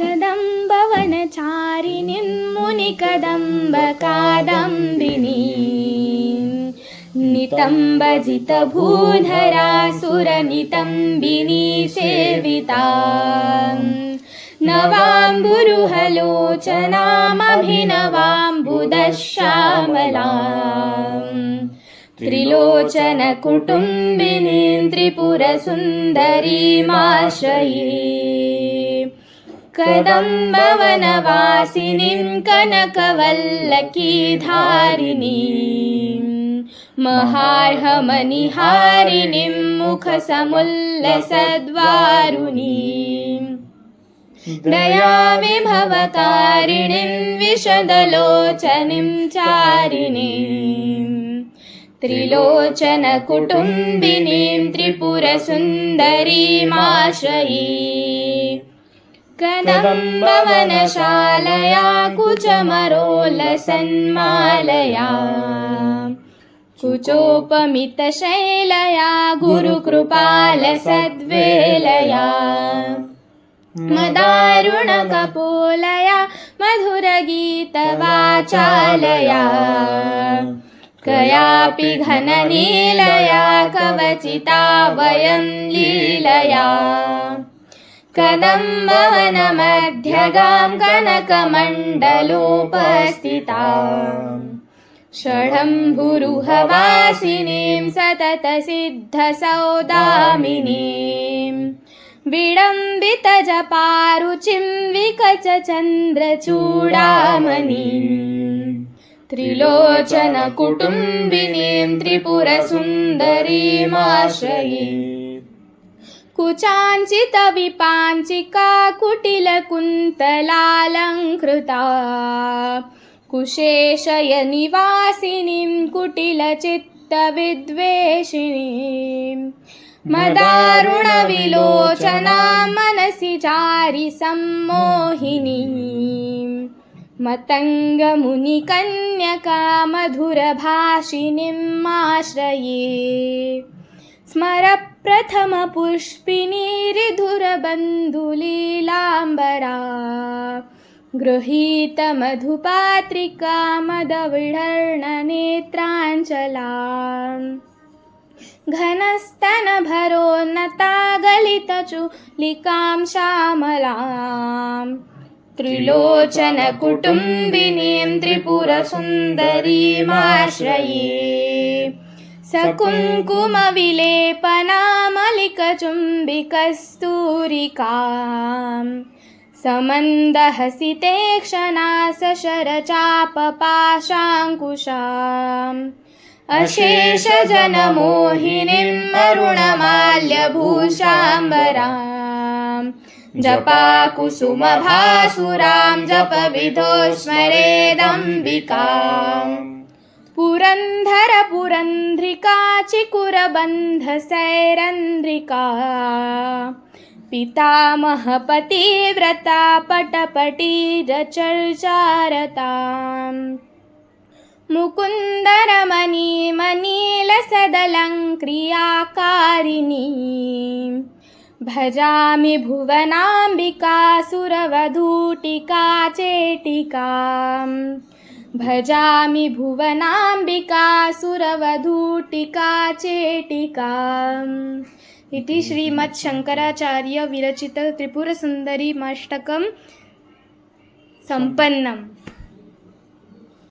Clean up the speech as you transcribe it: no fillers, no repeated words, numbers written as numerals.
कदम्बवनचारिणीं मुनिकदम्बकादम्बिनीं नितम्बजितभूधरासुरनितम्बिनी सेवितां नवाम्बुरुहलोचनामभिनवाम्बुदश्यामलां त्रिलोचनकुटुम्बिनीं त्रिपुरसुन्दरीमाश्रये कदम्बवनवासिनीं कनकवल्लकीधारिणीं महार्हमणिहारिणीं मुखसमुल्लसद्वारुणीं दयाविभवकारिणीं विशदलोचनीं चारिणीं त्रिलोचनकुटुम्बिनीं त्रिपुरसुन्दरीमाश्रये कदम्बवनशालया कुचमरोलसन्मालया कुचोपमितशैलया गुरुकृपालसद्वेलया मदारुणकपोलया मधुरगीतवाचालया कयापि घननीलया कवचिता वयं लीलया कदम्बवनमध्यगां कनकमण्डलोपस्थितां षडम्बुरुहवासिनीं सततसिद्धसौदामिनीं विडम्बितजपारुचिं विकचचन्द्रचूडामणिं त्रिलोचनकुटुम्बिनीं त्रिपुरसुन्दरीमाश्रये कुचाञ्चितविपाञ्चिका कुटिलकुन्तलालङ्कृता कुशेशयनिवासिनीं कुटिलचित्तविद्वेषिणीं मदारुणविलोचनां मनसि चारि सम्मोहिनीं मतङ्गमुनिकन्यका मधुरभाषिणीम् आश्रये स्मरप्रथमपुष्पिनीरिधुरबन्धुलीलाम्बरा गृहीतमधुपात्रिका मदविडर्णनेत्राञ्चलां घनस्तनभरोन्नता गलितचुलिकां श्यामलां त्रिलोचनकुटुम्बिनीं त्रिपुरसुन्दरीमाश्रये सकुङ्कुमविलेपनामलिकचुम्बिकस्तूरिकां समन्दहसितेक्षणा सशरचापपाशाङ्कुशाम् अशेषजनमोहिनीम् अरुणमाल्यभूषाम्बरां जपाकुसुमभासुरां जपविधो स्मरेदम्बिकाम् पुरन्धरपुरन्ध्रिका चिकुरबन्धसैरन्ध्रिका पितामहपतिव्रता पटपटीरचर्चारताम् मुकुन्दरमणिमनीलसदलङ्क्रियाकारिणीं भजामि भुवनाम्बिकासुरवधूटिका चेटिकाम् भजामि भुवनाम्बिकासुरवधूटिका चेटिकाम् इति श्रीमच्छङ्कराचार्य विरचित त्रिपुरसुन्दरीमाष्टकं सम्पन्नम्।